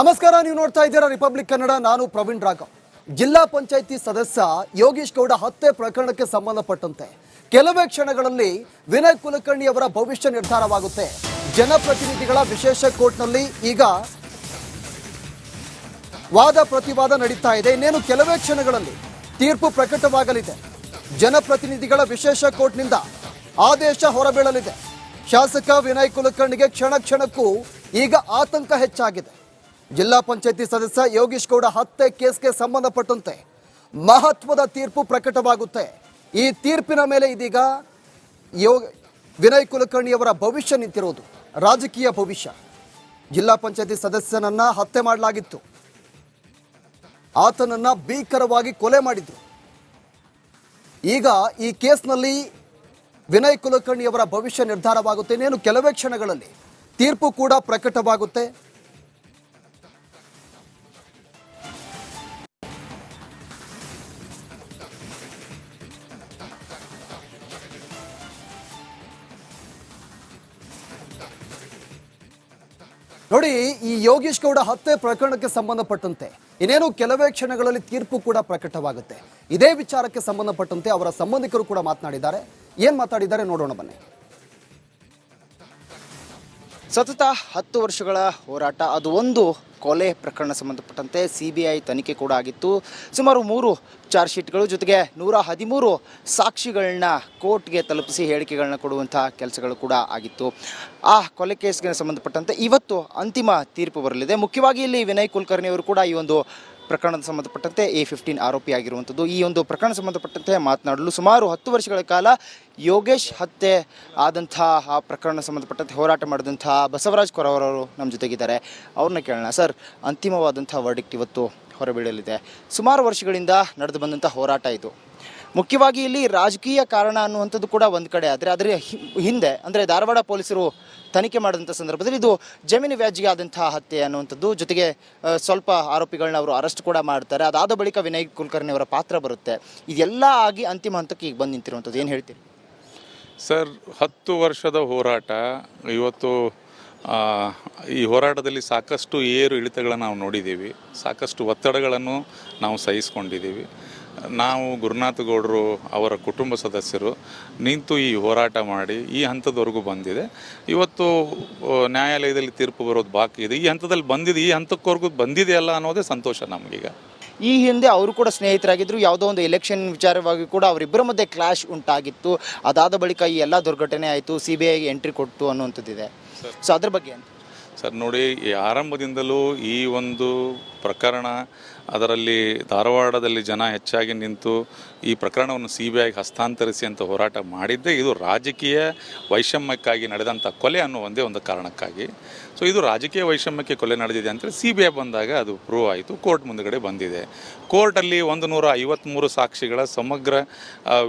ನಮಸ್ಕಾರ, ನೀವು ನೋಡ್ತಾ ಇದ್ದೀರಾ ರಿಪಬ್ಲಿಕ್ ಕನ್ನಡ. ನಾನು ಪ್ರವೀಣ್ ರಾಘವ್. ಜಿಲ್ಲಾ ಪಂಚಾಯಿತಿ ಸದಸ್ಯ ಯೋಗೀಶ್ ಗೌಡ ಹತ್ಯೆ ಪ್ರಕರಣಕ್ಕೆ ಸಂಬಂಧಪಟ್ಟಂತೆ ಕೆಲವೇ ಕ್ಷಣಗಳಲ್ಲಿ ವಿನಯ್ ಕುಲಕರ್ಣಿ ಅವರ ಭವಿಷ್ಯ ನಿರ್ಧಾರವಾಗುತ್ತೆ. ಜನಪ್ರತಿನಿಧಿಗಳ ವಿಶೇಷ ಕೋರ್ಟ್ನಲ್ಲಿ ಈಗ ವಾದ ಪ್ರತಿವಾದ ನಡೀತಾ ಇದೆ. ಇನ್ನೇನು ಕೆಲವೇ ಕ್ಷಣಗಳಲ್ಲಿ ತೀರ್ಪು ಪ್ರಕಟವಾಗಲಿದೆ. ಜನಪ್ರತಿನಿಧಿಗಳ ವಿಶೇಷ ಕೋರ್ಟ್ನಿಂದ ಆದೇಶ ಹೊರಬೀಳಲಿದೆ. ಶಾಸಕ ವಿನಯ್ ಕುಲಕರ್ಣಿಗೆ ಕ್ಷಣ ಕ್ಷಣಕ್ಕೂ ಈಗ ಆತಂಕ ಹೆಚ್ಚಾಗಿದೆ. ಜಿಲ್ಲಾ ಪಂಚಾಯಿತಿ ಸದಸ್ಯ ಯೋಗೀಶ್ ಗೌಡ ಹತ್ಯೆ ಕೇಸ್ಗೆ ಸಂಬಂಧಪಟ್ಟಂತೆ ಮಹತ್ವದ ತೀರ್ಪು ಪ್ರಕಟವಾಗುತ್ತೆ. ಈ ತೀರ್ಪಿನ ಮೇಲೆ ಇದೀಗ ವಿನಯ್ ಕುಲಕರ್ಣಿ ಅವರ ಭವಿಷ್ಯ ನಿಂತಿರೋದು, ರಾಜಕೀಯ ಭವಿಷ್ಯ. ಜಿಲ್ಲಾ ಪಂಚಾಯಿತಿ ಸದಸ್ಯನನ್ನ ಹತ್ಯೆ ಮಾಡಲಾಗಿತ್ತು, ಆತನನ್ನ ಭೀಕರವಾಗಿ ಕೊಲೆ ಮಾಡಿದ್ರು. ಈಗ ಈ ಕೇಸ್ನಲ್ಲಿ ವಿನಯ್ ಕುಲಕರ್ಣಿ ಅವರ ಭವಿಷ್ಯ ನಿರ್ಧಾರವಾಗುತ್ತೆ. ಇನ್ನೇನು ಕೆಲವೇ ಕ್ಷಣಗಳಲ್ಲಿ ತೀರ್ಪು ಕೂಡ ಪ್ರಕಟವಾಗುತ್ತೆ. ನೋಡಿ, ಈ ಯೋಗೀಶ್ ಗೌಡ ಹತ್ಯೆ ಪ್ರಕರಣಕ್ಕೆ ಸಂಬಂಧಪಟ್ಟಂತೆ ಇನ್ನೇನು ಕೆಲವೇ ಕ್ಷಣಗಳಲ್ಲಿ ತೀರ್ಪು ಕೂಡ ಪ್ರಕಟವಾಗುತ್ತೆ. ಇದೇ ವಿಚಾರಕ್ಕೆ ಸಂಬಂಧಪಟ್ಟಂತೆ ಅವರ ಸಂಬಂಧಿಕರು ಕೂಡ ಮಾತನಾಡಿದ್ದಾರೆ. ಏನ್ ಮಾತಾಡಿದ್ದಾರೆ ನೋಡೋಣ ಬನ್ನಿ. ಸತತ 10 ವರ್ಷಗಳ ಹೋರಾಟ, ಅದು ಒಂದು ಕೊಲೆ ಪ್ರಕರಣ ಸಂಬಂಧಪಟ್ಟಂತೆ CBI ತನಿಖೆ ಕೂಡ ಆಗಿತ್ತು. ಸುಮಾರು 3 ಚಾರ್ಜ್ ಶೀಟ್ಗಳು ಜೊತೆಗೆ 113 ಸಾಕ್ಷಿಗಳನ್ನ ಕೋರ್ಟ್ಗೆ ತಲುಪಿಸಿ ಹೇಳಿಕೆಗಳನ್ನ ಕೊಡುವಂಥ ಕೆಲಸಗಳು ಕೂಡ ಆಗಿತ್ತು. ಆ ಕೊಲೆ ಕೇಸ್ಗೆ ಸಂಬಂಧಪಟ್ಟಂತೆ ಇವತ್ತು ಅಂತಿಮ ತೀರ್ಪು ಬರಲಿದೆ. ಮುಖ್ಯವಾಗಿ ಇಲ್ಲಿ ವಿನಯ್ ಕುಲಕರ್ಣಿ ಅವರು ಕೂಡ ಈ ಒಂದು ಪ್ರಕರಣದ ಸಂಬಂಧಪಟ್ಟಂತೆ A15 ಆರೋಪಿ ಆಗಿರುವಂಥದ್ದು. ಈ ಒಂದು ಪ್ರಕರಣ ಸಂಬಂಧಪಟ್ಟಂತೆ ಮಾತನಾಡಲು ಸುಮಾರು 10 ವರ್ಷಗಳ ಕಾಲ ಯೋಗೇಶ್ ಹತ್ಯೆ ಆದಂಥ ಆ ಪ್ರಕರಣ ಸಂಬಂಧಪಟ್ಟಂತೆ ಹೋರಾಟ ಮಾಡಿದಂಥ ಬಸವರಾಜ್ ಕೊರವರವರು ನಮ್ಮ ಜೊತೆಗಿದ್ದಾರೆ. ಅವ್ರನ್ನ ಕೇಳೋಣ. ಸರ್, ಅಂತಿಮವಾದಂಥ ವರ್ಡಿಕ್ಟ್ ಇವತ್ತು ಹೊರಬೀಳಲಿದೆ. ಸುಮಾರು ವರ್ಷಗಳಿಂದ ನಡೆದು ಬಂದಂಥ ಹೋರಾಟ ಇದು. ಮುಖ್ಯವಾಗಿ ಇಲ್ಲಿ ರಾಜಕೀಯ ಕಾರಣ ಅನ್ನುವಂಥದ್ದು ಕೂಡ ಒಂದು ಕಡೆ ಆದರೆ ಅದರ ಹಿಂದೆ ಅಂದರೆ ಧಾರವಾಡ ಪೊಲೀಸರು ತನಿಖೆ ಮಾಡಿದಂಥ ಸಂದರ್ಭದಲ್ಲಿ ಇದು ಜಮೀನು ವ್ಯಾಜ್ಯ ಆದಂಥ ಹತ್ಯೆ ಅನ್ನುವಂಥದ್ದು, ಜೊತೆಗೆ ಸ್ವಲ್ಪ ಆರೋಪಿಗಳನ್ನ ಅವರು ಅರೆಸ್ಟ್ ಕೂಡ ಮಾಡ್ತಾರೆ. ಅದಾದ ಬಳಿಕ ವಿನಯ್ ಕುಲಕರ್ಣಿ ಅವರ ಪಾತ್ರ ಬರುತ್ತೆ. ಇದೆಲ್ಲ ಆಗಿ ಅಂತಿಮ ಹಂತಕ್ಕೆ ಈಗ ಬಂದು ನಿಂತಿರುವಂಥದ್ದು. ಏನು ಹೇಳ್ತೀರಿ ಸರ್? 10 ವರ್ಷದ ಹೋರಾಟ ಇವತ್ತು ಈ ಹೋರಾಟದಲ್ಲಿ ಸಾಕಷ್ಟು ಏರು ಇಳಿತಗಳನ್ನು ನಾವು ನೋಡಿದ್ದೀವಿ, ಸಾಕಷ್ಟು ಒತ್ತಡಗಳನ್ನು ನಾವು ಸಹಿಸ್ಕೊಂಡಿದ್ದೀವಿ. ನಾವು ಗುರುನಾಥ ಗೌಡರು ಅವರ ಕುಟುಂಬ ಸದಸ್ಯರು ನಿಂತು ಈ ಹೋರಾಟ ಮಾಡಿ ಈ ಹಂತದವರೆಗೂ ಬಂದಿದೆ. ಇವತ್ತು ನ್ಯಾಯಾಲಯದಲ್ಲಿ ತೀರ್ಪು ಬರೋದು ಬಾಕಿ ಇದೆ. ಈ ಹಂತದಲ್ಲಿ ಬಂದಿದೆ, ಈ ಹಂತಕ್ಕವರೆಗೂ ಬಂದಿದೆಯಲ್ಲ ಅನ್ನೋದೇ ಸಂತೋಷ ನಮಗೀಗ. ಈ ಹಿಂದೆ ಅವರು ಕೂಡ ಸ್ನೇಹಿತರಾಗಿದ್ದರು. ಯಾವುದೋ ಒಂದು ಎಲೆಕ್ಷನ್ ವಿಚಾರವಾಗಿ ಕೂಡ ಅವರಿಬ್ಬರ ಮಧ್ಯೆ ಕ್ಲಾಶ್ ಉಂಟಾಗಿತ್ತು. ಅದಾದ ಬಳಿಕ ಈ ಎಲ್ಲ ದುರ್ಘಟನೆ ಆಯಿತು, CBIಗೆ ಎಂಟ್ರಿ ಕೊಟ್ಟು ಅನ್ನುವಂಥದ್ದಿದೆ. ಸೊ ಅದ್ರ ಬಗ್ಗೆ ಅಂತ ಸರ್ ನೋಡಿ, ಈ ಆರಂಭದಿಂದಲೂ ಈ ಒಂದು ಪ್ರಕರಣ, ಅದರಲ್ಲಿ ಧಾರವಾಡದಲ್ಲಿ ಜನ ಹೆಚ್ಚಾಗಿ ನಿಂತು ಈ ಪ್ರಕರಣವನ್ನು CBIಗೆ ಹಸ್ತಾಂತರಿಸಿ ಅಂತ ಹೋರಾಟ ಮಾಡಿದ್ದೇ ಇದು ರಾಜಕೀಯ ವೈಷಮ್ಯಕ್ಕಾಗಿ ನಡೆದಂಥ ಕೊಲೆ ಅನ್ನೋ ಒಂದೇ ಒಂದು ಕಾರಣಕ್ಕಾಗಿ. ಸೊ ಇದು ರಾಜಕೀಯ ವೈಷಮ್ಯಕ್ಕೆ ಕೊಲೆ ನಡೆದಿದೆ ಅಂತೇಳಿ CBI ಬಂದಾಗ ಅದು ಪ್ರೂವ್ ಆಯಿತು, ಕೋರ್ಟ್ ಮುಂದುಗಡೆ ಬಂದಿದೆ. ಕೋರ್ಟಲ್ಲಿ 153 ಸಾಕ್ಷಿಗಳ ಸಮಗ್ರ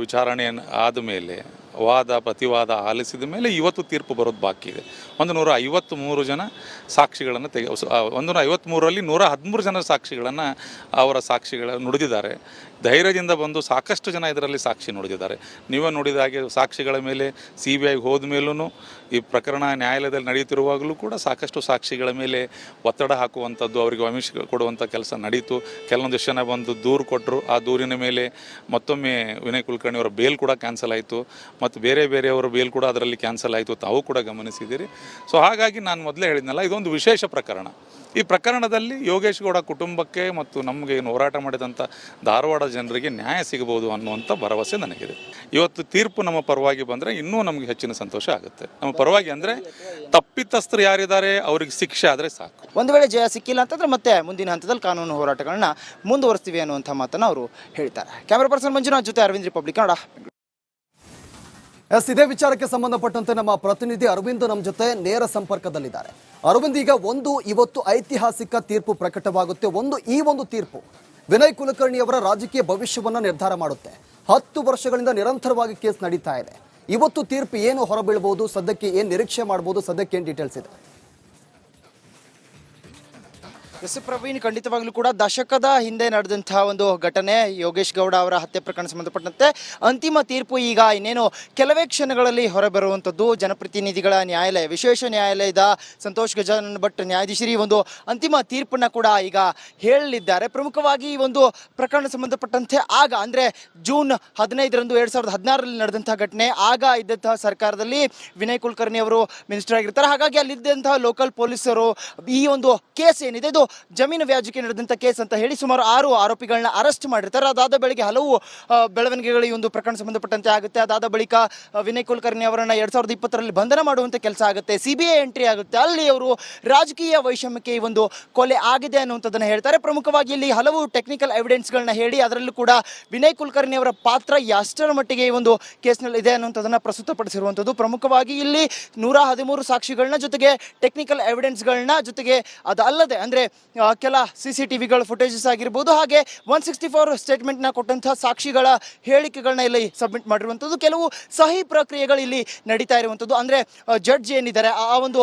ವಿಚಾರಣೆ ಆದ ಮೇಲೆ, ವಾದ ಪ್ರತಿವಾದ ಆಲಿಸಿದ ಮೇಲೆ ಇವತ್ತು ತೀರ್ಪು ಬರೋದು ಬಾಕಿ ಇದೆ. 153 ಜನ ಸಾಕ್ಷಿಗಳನ್ನು 153ರಲ್ಲಿ 113 ಜನ ಸಾಕ್ಷಿಗಳನ್ನು ಅವರ ಸಾಕ್ಷಿಗಳ ನುಡಿದಿದ್ದಾರೆ. ಧೈರ್ಯದಿಂದ ಬಂದು ಸಾಕಷ್ಟು ಜನ ಇದರಲ್ಲಿ ಸಾಕ್ಷಿ ನುಡಿದಿದ್ದಾರೆ. ನೀವೇ ನೋಡಿದ ಹಾಗೆ ಸಾಕ್ಷಿಗಳ ಮೇಲೆ CBIಗೆ ಹೋದ ಮೇಲೂ ಈ ಪ್ರಕರಣ ನ್ಯಾಯಾಲಯದಲ್ಲಿ ನಡೆಯುತ್ತಿರುವಾಗಲೂ ಕೂಡ ಸಾಕಷ್ಟು ಸಾಕ್ಷಿಗಳ ಮೇಲೆ ಒತ್ತಡ ಹಾಕುವಂಥದ್ದು, ಅವರಿಗೆ ಆಮಿಷ ಕೊಡುವಂಥ ಕೆಲಸ ನಡೀತು. ಕೆಲವೊಂದಿಷ್ಟು ಜನ ಬಂದು ದೂರು ಕೊಟ್ಟರು. ಆ ದೂರಿನ ಮೇಲೆ ಮತ್ತೊಮ್ಮೆ ವಿನಯ್ ಕುಲಕರ್ಣಿ ಅವರ ಬೇಲ್ ಕೂಡ ಕ್ಯಾನ್ಸಲ್ ಆಯಿತು, ಮತ್ತು ಬೇರೆಯವರ ಬೇಲ್ ಕೂಡ ಅದರಲ್ಲಿ ಕ್ಯಾನ್ಸಲ್ ಆಯಿತು, ತಾವು ಕೂಡ ಗಮನಿಸಿದ್ದೀರಿ. ಸೊ ಹಾಗಾಗಿ ನಾನು ಮೊದಲೇ ಹೇಳಿದ್ನಲ್ಲ, ಇದೊಂದು ವಿಶೇಷ ಪ್ರಕರಣ. ಈ ಪ್ರಕರಣದಲ್ಲಿ ಯೋಗೇಶ್ ಗೌಡ ಕುಟುಂಬಕ್ಕೆ ಮತ್ತು ನಮಗೆ ಏನು ಹೋರಾಟ ಮಾಡಿದಂಥ ಧಾರವಾಡ ಜನರಿಗೆ ನ್ಯಾಯ ಸಿಗಬಹುದು ಅನ್ನುವಂಥ ಭರವಸೆ ನನಗಿದೆ. ಇವತ್ತು ತೀರ್ಪು ನಮ್ಮ ಪರವಾಗಿ ಬಂದರೆ ಇನ್ನೂ ನಮಗೆ ಹೆಚ್ಚಿನ ಸಂತೋಷ ಆಗುತ್ತೆ. ನಮ್ಮ ಪರವಾಗಿ ಅಂದರೆ ತಪ್ಪಿತಸ್ಥರು ಯಾರಿದ್ದಾರೆ ಅವರಿಗೆ ಶಿಕ್ಷೆ ಆದರೆ ಸಾಕು. ಒಂದು ವೇಳೆ ಜಯ ಸಿಕ್ಕಿಲ್ಲ ಅಂತಂದ್ರೆ ಮತ್ತೆ ಮುಂದಿನ ಹಂತದಲ್ಲಿ ಕಾನೂನು ಹೋರಾಟಗಳನ್ನ ಮುಂದುವರಿಸ್ತೀವಿ ಅನ್ನುವಂಥ ಮಾತನ್ನು ಅವರು ಹೇಳ್ತಾರೆ. ಕ್ಯಾಮರಾ ಪರ್ಸನ್ ಮಂಜುನಾಥ್ ಜೊತೆ ಅರವಿಂದ್, ರಿಪಬ್ಲಿಕ್ ಕನ್ನಡ. ಇದೇ ವಿಚಾರಕ್ಕೆ ಸಂಬಂಧಪಟ್ಟಂತೆ ನಮ್ಮ ಪ್ರತಿನಿಧಿ ಅರವಿಂದ್ ನಮ್ಮ ಜೊತೆ ನೇರ ಸಂಪರ್ಕದಲ್ಲಿದ್ದಾರೆ. ಅರವಿಂದ್, ಈಗ ಇವತ್ತು ಐತಿಹಾಸಿಕ ತೀರ್ಪು ಪ್ರಕಟವಾಗುತ್ತೆ. ಈ ಒಂದು ತೀರ್ಪು ವಿನಯ್ ಕುಲಕರ್ಣಿ ಅವರ ರಾಜಕೀಯ ಭವಿಷ್ಯವನ್ನ ನಿರ್ಧಾರ ಮಾಡುತ್ತೆ. 10 ವರ್ಷಗಳಿಂದ ನಿರಂತರವಾಗಿ ಕೇಸ್ ನಡೀತಾ ಇದೆ. ಇವತ್ತು ತೀರ್ಪು ಏನು ಹೊರಬೀಳಬಹುದು, ಸದ್ಯಕ್ಕೆ ಏನು ನಿರೀಕ್ಷೆ ಮಾಡಬಹುದು, ಸದ್ಯಕ್ಕೆ ಏನು ಡೀಟೇಲ್ಸ್ ಇದೆ? ಎಸ್ ಪ್ರವೀಣ್, ಖಂಡಿತವಾಗ್ಲೂ ಕೂಡ ದಶಕದ ಹಿಂದೆ ನಡೆದಂತಹ ಒಂದು ಘಟನೆ ಯೋಗೇಶ್ ಗೌಡ ಅವರ ಹತ್ಯೆ ಪ್ರಕರಣ ಸಂಬಂಧಪಟ್ಟಂತೆ ಅಂತಿಮ ತೀರ್ಪು ಈಗ ಇನ್ನೇನು ಕೆಲವೇ ಕ್ಷಣಗಳಲ್ಲಿ ಹೊರಬರುವಂಥದ್ದು. ಜನಪ್ರತಿನಿಧಿಗಳ ನ್ಯಾಯಾಲಯ, ವಿಶೇಷ ನ್ಯಾಯಾಲಯದ ಸಂತೋಷ್ ಗಜಾನನ್ ಭಟ್ ನ್ಯಾಯಾಧೀಶರು ಒಂದು ಅಂತಿಮ ತೀರ್ಪನ್ನ ಕೂಡ ಈಗ ಹೇಳಲಿದ್ದಾರೆ. ಪ್ರಮುಖವಾಗಿ ಈ ಒಂದು ಪ್ರಕರಣ ಸಂಬಂಧಪಟ್ಟಂತೆ ಆಗ ಅಂದರೆ ಜೂನ್ 15ರಂದು 2016ರಲ್ಲಿ ನಡೆದಂತಹ ಘಟನೆ. ಆಗ ಇದ್ದಂತಹ ಸರ್ಕಾರದಲ್ಲಿ ವಿನಯ್ ಕುಲಕರ್ಣಿ ಅವರು ಮಿನಿಸ್ಟರ್ ಆಗಿರ್ತಾರೆ. ಹಾಗಾಗಿ ಅಲ್ಲಿದ್ದಂತಹ ಲೋಕಲ್ ಪೊಲೀಸರು ಈ ಒಂದು ಕೇಸ್ ಏನಿದೆ ಇದು ಜಮೀನು ವ್ಯಾಜ್ಯಕ್ಕೆ ನಡೆದಂಥ ಕೇಸ್ ಅಂತ ಹೇಳಿ ಸುಮಾರು 6 ಆರೋಪಿಗಳನ್ನ ಅರೆಸ್ಟ್ ಮಾಡಿರ್ತಾರೆ. ಅದಾದ ಬಳಿಕ ಹಲವು ಬೆಳವಣಿಗೆಗಳು ಈ ಒಂದು ಪ್ರಕರಣ ಸಂಬಂಧಪಟ್ಟಂತೆ ಆಗುತ್ತೆ. ಅದಾದ ಬಳಿಕ ವಿನಯ್ ಕುಲಕರ್ಣಿ ಅವರನ್ನ 2020ರಲ್ಲಿ ಬಂಧನ ಮಾಡುವಂಥ ಕೆಲಸ ಆಗುತ್ತೆ. CBI ಎಂಟ್ರಿ ಆಗುತ್ತೆ. ಅಲ್ಲಿ ಅವರು ರಾಜಕೀಯ ವೈಷಮ್ಯಕ್ಕೆ ಈ ಒಂದು ಕೊಲೆ ಆಗಿದೆ ಅನ್ನುವಂಥದ್ದನ್ನು ಹೇಳ್ತಾರೆ. ಪ್ರಮುಖವಾಗಿ ಇಲ್ಲಿ ಹಲವು ಟೆಕ್ನಿಕಲ್ ಎವಿಡೆನ್ಸ್ಗಳನ್ನ ಹೇಳಿ ಅದರಲ್ಲೂ ಕೂಡ ವಿನಯ್ ಕುಲಕರ್ಣಿ ಅವರ ಪಾತ್ರ ಎಷ್ಟರ ಮಟ್ಟಿಗೆ ಈ ಒಂದು ಕೇಸ್ನಲ್ಲಿ ಇದೆ ಅನ್ನುವಂಥದ್ದನ್ನು ಪ್ರಸ್ತುತಪಡಿಸಿರುವಂಥದ್ದು. ಪ್ರಮುಖವಾಗಿ ಇಲ್ಲಿ 113 ಸಾಕ್ಷಿಗಳನ್ನ ಜೊತೆಗೆ ಟೆಕ್ನಿಕಲ್ ಎವಿಡೆನ್ಸ್ಗಳನ್ನ ಜೊತೆಗೆ ಅದಲ್ಲದೆ ಅಂದರೆ ಕೆಲ CCTVಗಳ ಫುಟೇಜಸ್ ಆಗಿರ್ಬೋದು, ಹಾಗೆ 164 ಸ್ಟೇಟ್ಮೆಂಟ್ನ ಕೊಟ್ಟಂತಹ ಸಾಕ್ಷಿಗಳ ಹೇಳಿಕೆಗಳನ್ನ ಇಲ್ಲಿ ಸಬ್ಮಿಟ್ ಮಾಡಿರುವಂಥದ್ದು. ಕೆಲವು ಸಹಿ ಪ್ರಕ್ರಿಯೆಗಳು ಇಲ್ಲಿ ನಡೀತಾ ಇರುವಂಥದ್ದು. ಅಂದರೆ ಜಡ್ಜ್ ಏನಿದ್ದಾರೆ ಆ ಒಂದು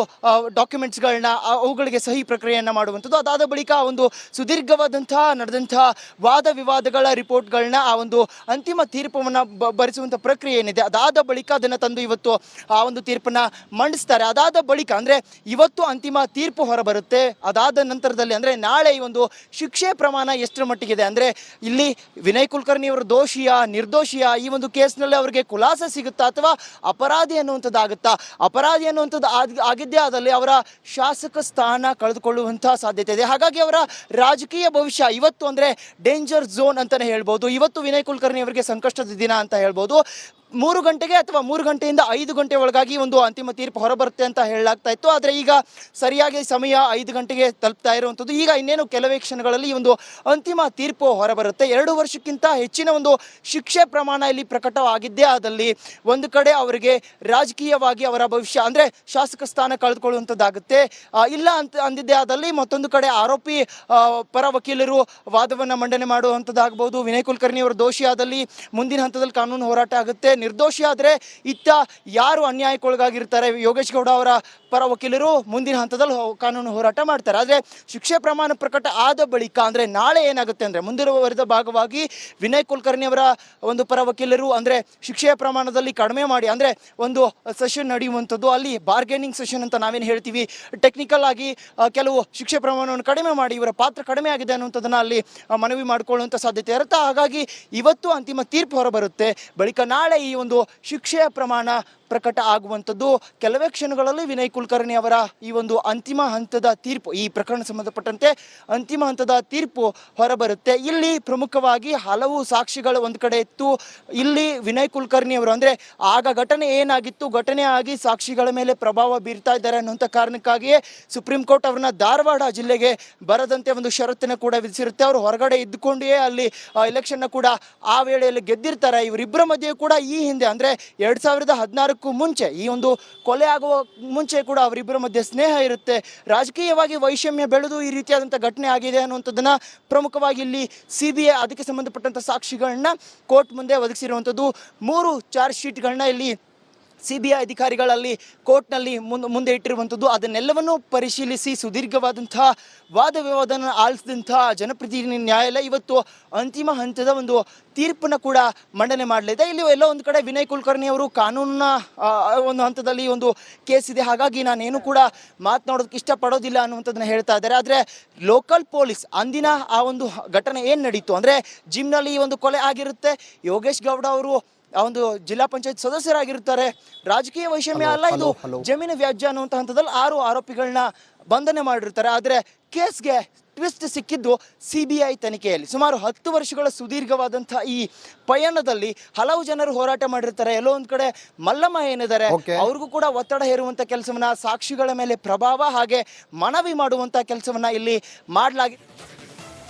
ಡಾಕ್ಯುಮೆಂಟ್ಸ್ಗಳನ್ನ ಅವುಗಳಿಗೆ ಸಹಿ ಪ್ರಕ್ರಿಯೆಯನ್ನು ಮಾಡುವಂಥದ್ದು. ಅದಾದ ಬಳಿಕ ಆ ಒಂದು ಸುದೀರ್ಘವಾದಂತಹ ನಡೆದಂತಹ ವಾದ ವಿವಾದಗಳ ರಿಪೋರ್ಟ್ಗಳನ್ನ ಆ ಒಂದು ಅಂತಿಮ ತೀರ್ಪನ್ನು ಭರಿಸುವಂಥ ಪ್ರಕ್ರಿಯೆ ಏನಿದೆ ಅದಾದ ಬಳಿಕ ಅದನ್ನು ತಂದು ಇವತ್ತು ಆ ಒಂದು ತೀರ್ಪನ್ನು ಮಂಡಿಸ್ತಾರೆ. ಅದಾದ ಬಳಿಕ ಅಂದರೆ ಇವತ್ತು ಅಂತಿಮ ತೀರ್ಪು ಹೊರಬರುತ್ತೆ. ಅದಾದ ನಂತರದಲ್ಲಿ ಅಂದರೆ ನಾಳೆ ಈ ಒಂದು ಶಿಕ್ಷೆ ಪ್ರಮಾಣ ಎಷ್ಟರ ಮಟ್ಟಿಗಿದೆ ಅಂದರೆ ಇಲ್ಲಿ ವಿನಯ್ ಕುಲಕರ್ಣಿ ಅವರು ದೋಷಿಯ ನಿರ್ದೋಷಿಯ ಈ ಒಂದು ಕೇಸ್ನಲ್ಲಿ ಅವರಿಗೆ ಖುಲಾಸೆ ಸಿಗುತ್ತಾ ಅಥವಾ ಅಪರಾಧಿ ಅನ್ನುವಂಥದ್ದು ಆಗುತ್ತಾ. ಅಪರಾಧಿ ಅನ್ನುವಂಥದ್ದು ಆಗಿದ್ದೇ ಆದಲ್ಲಿ ಅವರ ಶಾಸಕ ಸ್ಥಾನ ಕಳೆದುಕೊಳ್ಳುವಂಥ ಸಾಧ್ಯತೆ ಇದೆ. ಹಾಗಾಗಿ ಅವರ ರಾಜಕೀಯ ಭವಿಷ್ಯ ಇವತ್ತು ಅಂದರೆ ಡೇಂಜರ್ ಝೋನ್ ಅಂತಲೇ ಹೇಳ್ಬೋದು. ಇವತ್ತು ವಿನಯ್ ಕುಲಕರ್ಣಿ ಅವರಿಗೆ ಸಂಕಷ್ಟದ ದಿನ ಅಂತ ಹೇಳ್ಬೋದು. 3 ಗಂಟೆಗೆ ಅಥವಾ 3 ಗಂಟೆಯಿಂದ 5 ಗಂಟೆ ಒಳಗಾಗಿ ಒಂದು ಅಂತಿಮ ತೀರ್ಪು ಹೊರಬರುತ್ತೆ ಅಂತ ಹೇಳಲಾಗ್ತಾ ಇತ್ತು. ಆದರೆ ಈಗ ಸರಿಯಾಗಿ ಸಮಯ 5 ಗಂಟೆಗೆ ತಲುಪ್ತಾ ಇರುವಂಥದ್ದು. ಈಗ ಇನ್ನೇನು ಕೆಲವೇ ಕ್ಷಣಗಳಲ್ಲಿ ಈ ಒಂದು ಅಂತಿಮ ತೀರ್ಪು ಹೊರಬರುತ್ತೆ. 2 ವರ್ಷಕ್ಕಿಂತ ಹೆಚ್ಚಿನ ಒಂದು ಶಿಕ್ಷೆ ಪ್ರಮಾಣ ಇಲ್ಲಿ ಪ್ರಕಟವಾಗಿದ್ದೇ ಆದಲ್ಲಿ ಒಂದು ಕಡೆ ಅವರಿಗೆ ರಾಜಕೀಯವಾಗಿ ಅವರ ಭವಿಷ್ಯ ಅಂದರೆ ಶಾಸಕ ಸ್ಥಾನ ಕಳೆದುಕೊಳ್ಳುವಂಥದ್ದಾಗುತ್ತೆ. ಇಲ್ಲ ಅಂತ ಅಂದಿದ್ದೇ ಆದಲ್ಲಿ ಮತ್ತೊಂದು ಕಡೆ ಆರೋಪಿ ಪರ ವಕೀಲರು ವಾದವನ್ನು ಮಂಡನೆ ಮಾಡುವಂಥದ್ದಾಗ್ಬೋದು. ವಿನಯ್ ಕುಲಕರ್ಣಿ ಅವರು ದೋಷಿ ಆದಲ್ಲಿ ಮುಂದಿನ ಹಂತದಲ್ಲಿ ಕಾನೂನು ಹೋರಾಟ ಆಗುತ್ತೆ. ನಿರ್ದೋಷಿ ಆದರೆ ಇತ್ತ ಯಾರು ಅನ್ಯಾಯಕ್ಕೊಳಗಾಗಿರ್ತಾರೆ ಯೋಗೇಶ್ ಗೌಡ ಅವರ ಪರ ವಕೀಲರು ಮುಂದಿನ ಹಂತದಲ್ಲಿ ಕಾನೂನು ಹೋರಾಟ ಮಾಡ್ತಾರೆ. ಆದರೆ ಶಿಕ್ಷೆ ಪ್ರಮಾಣ ಪ್ರಕಟ ಆದ ಬಳಿಕ ಅಂದರೆ ನಾಳೆ ಏನಾಗುತ್ತೆ ಅಂದರೆ ಮುಂದುವರೆದ ಭಾಗವಾಗಿ ವಿನಯ್ ಕುಲಕರ್ಣಿ ಅವರ ಒಂದು ಪರ ವಕೀಲರು ಅಂದರೆ ಶಿಕ್ಷೆಯ ಪ್ರಮಾಣದಲ್ಲಿ ಕಡಿಮೆ ಮಾಡಿ ಅಂದರೆ ಒಂದು ಸೆಷನ್ ನಡೆಯುವಂಥದ್ದು. ಅಲ್ಲಿ ಬಾರ್ಗೇನಿಂಗ್ ಸೆಷನ್ ಅಂತ ನಾವೇನು ಹೇಳ್ತೀವಿ, ಟೆಕ್ನಿಕಲ್ ಆಗಿ ಕೆಲವು ಶಿಕ್ಷೆ ಪ್ರಮಾಣವನ್ನು ಕಡಿಮೆ ಮಾಡಿ ಇವರ ಪಾತ್ರ ಕಡಿಮೆ ಆಗಿದೆ ಅನ್ನುವಂಥದ್ದನ್ನು ಅಲ್ಲಿ ಮನವಿ ಮಾಡಿಕೊಳ್ಳುವಂಥ ಸಾಧ್ಯತೆ ಇರುತ್ತೆ. ಹಾಗಾಗಿ ಇವತ್ತು ಅಂತಿಮ ತೀರ್ಪು ಹೊರಬರುತ್ತೆ. ಬಳಿಕ ನಾಳೆ ಈ ಒಂದು ಶಿಕ್ಷೆಯ ಪ್ರಮಾಣ ಪ್ರಕಟ ಆಗುವಂಥದ್ದು. ಕೆಲವೇ ಕ್ಷಣಗಳಲ್ಲಿ ವಿನಯ್ ಕುಲಕರ್ಣಿ ಅವರ ಈ ಒಂದು ಅಂತಿಮ ಹಂತದ ತೀರ್ಪು ಈ ಪ್ರಕರಣ ಸಂಬಂಧಪಟ್ಟಂತೆ ಅಂತಿಮ ಹಂತದ ತೀರ್ಪು ಹೊರಬರುತ್ತೆ. ಇಲ್ಲಿ ಪ್ರಮುಖವಾಗಿ ಹಲವು ಸಾಕ್ಷಿಗಳು ಒಂದು ಕಡೆ ಇತ್ತು. ಇಲ್ಲಿ ವಿನಯ್ ಕುಲಕರ್ಣಿ ಅವರು ಅಂದರೆ ಆಗ ಘಟನೆ ಏನಾಗಿತ್ತು, ಘಟನೆ ಆಗಿ ಸಾಕ್ಷಿಗಳ ಮೇಲೆ ಪ್ರಭಾವ ಬೀರ್ತಾ ಇದ್ದಾರೆ ಅನ್ನುವಂಥ ಕಾರಣಕ್ಕಾಗಿಯೇ ಸುಪ್ರೀಂ ಕೋರ್ಟ್ ಅವ್ರನ್ನ ಧಾರವಾಡ ಜಿಲ್ಲೆಗೆ ಬರದಂತೆ ಒಂದು ಷರತ್ತನ್ನು ಕೂಡ ವಿಧಿಸಿರುತ್ತೆ. ಅವರು ಹೊರಗಡೆ ಇದ್ದುಕೊಂಡೇ ಅಲ್ಲಿ ಎಲೆಕ್ಷನ್ನ ಕೂಡ ಆ ವೇಳೆಯಲ್ಲಿ ಗೆದ್ದಿರ್ತಾರೆ. ಇವರಿಬ್ಬರ ಮಧ್ಯೆ ಕೂಡ ಈ ಹಿಂದೆ ಅಂದರೆ 2016 ಮುಂಚೆ ಈ ಒಂದು ಕೊಲೆ ಆಗುವ ಮುಂಚೆ ಕೂಡ ಅವರಿಬ್ಬರ ಮಧ್ಯೆ ಸ್ನೇಹ ಇರುತ್ತೆ. ರಾಜಕೀಯವಾಗಿ ವೈಷಮ್ಯ ಬೆಳೆದು ಈ ರೀತಿಯಾದಂಥ ಘಟನೆ ಆಗಿದೆ ಅನ್ನುವಂಥದ್ದನ್ನು ಪ್ರಮುಖವಾಗಿ ಇಲ್ಲಿ CBI ಅದಕ್ಕೆ ಸಂಬಂಧಪಟ್ಟಂಥ ಸಾಕ್ಷಿಗಳನ್ನ ಕೋರ್ಟ್ ಮುಂದೆ ಒದಗಿಸಿರುವಂಥದ್ದು. 3 ಚಾರ್ಜ್ ಶೀಟ್ಗಳನ್ನ ಇಲ್ಲಿ CBI ಅಧಿಕಾರಿಗಳಲ್ಲಿ ಕೋರ್ಟ್ನಲ್ಲಿ ಮುಂದೆ ಇಟ್ಟಿರುವಂಥದ್ದು. ಅದನ್ನೆಲ್ಲವನ್ನೂ ಪರಿಶೀಲಿಸಿ ಸುದೀರ್ಘವಾದಂತಹ ವಾದ ವಿವಾದನ ಆಲಿಸಿದಂತಹ ಜನಪ್ರತಿನಿಧಿ ನ್ಯಾಯಾಲಯ ಇವತ್ತು ಅಂತಿಮ ಹಂತದ ಒಂದು ತೀರ್ಪನ್ನು ಕೂಡ ಮಂಡನೆ ಮಾಡಲಿದೆ. ಇಲ್ಲಿ ಎಲ್ಲೋ ಒಂದು ಕಡೆ ವಿನಯ್ ಕುಲಕರ್ಣಿ ಅವರು ಕಾನೂನಿನ ಒಂದು ಹಂತದಲ್ಲಿ ಒಂದು ಕೇಸ್ ಇದೆ, ಹಾಗಾಗಿ ನಾನೇನು ಕೂಡ ಮಾತನಾಡೋದಕ್ಕೆ ಇಷ್ಟಪಡೋದಿಲ್ಲ ಅನ್ನುವಂಥದ್ದನ್ನ ಹೇಳ್ತಾ ಇದ್ದಾರೆ. ಆದರೆ ಲೋಕಲ್ ಪೊಲೀಸ್ ಅಂದಿನ ಆ ಒಂದು ಘಟನೆ ಏನು ನಡೀತು ಅಂದರೆ ಜಿಮ್ನಲ್ಲಿ ಈ ಒಂದು ಕೊಲೆ ಆಗಿರುತ್ತೆ. ಯೋಗೇಶ್ ಗೌಡ ಅವರು ಆ ಒಂದು ಜಿಲ್ಲಾ ಪಂಚಾಯತ್ ಸದಸ್ಯರಾಗಿರ್ತಾರೆ. ರಾಜಕೀಯ ವೈಷಮ್ಯ ಅಲ್ಲ, ಇದು ಜಮೀನು ವ್ಯಾಜ್ಯ ಅನ್ನುವಂಥ ಹಂತದಲ್ಲಿ 6 ಆರೋಪಿಗಳನ್ನ ಬಂಧನೆ ಮಾಡಿರ್ತಾರೆ. ಆದರೆ ಕೇಸ್ಗೆ ಟ್ವಿಸ್ಟ್ ಸಿಕ್ಕಿದ್ದು CBI ತನಿಖೆಯಲ್ಲಿ. ಸುಮಾರು 10 ವರ್ಷಗಳ ಸುದೀರ್ಘವಾದಂಥ ಈ ಪಯಣದಲ್ಲಿ ಹಲವು ಜನರು ಹೋರಾಟ ಮಾಡಿರ್ತಾರೆ. ಎಲ್ಲೋ ಒಂದು ಕಡೆ ಮಲ್ಲಮ್ಮ ಏನಿದ್ದಾರೆ ಅವ್ರಿಗೂ ಕೂಡ ಒತ್ತಡ ಹೇರುವಂಥ ಕೆಲಸವನ್ನ, ಸಾಕ್ಷಿಗಳ ಮೇಲೆ ಪ್ರಭಾವ ಹಾಗೆ ಮನವಿ ಮಾಡುವಂಥ ಕೆಲಸವನ್ನ ಇಲ್ಲಿ ಮಾಡಲಾಗಿದೆ.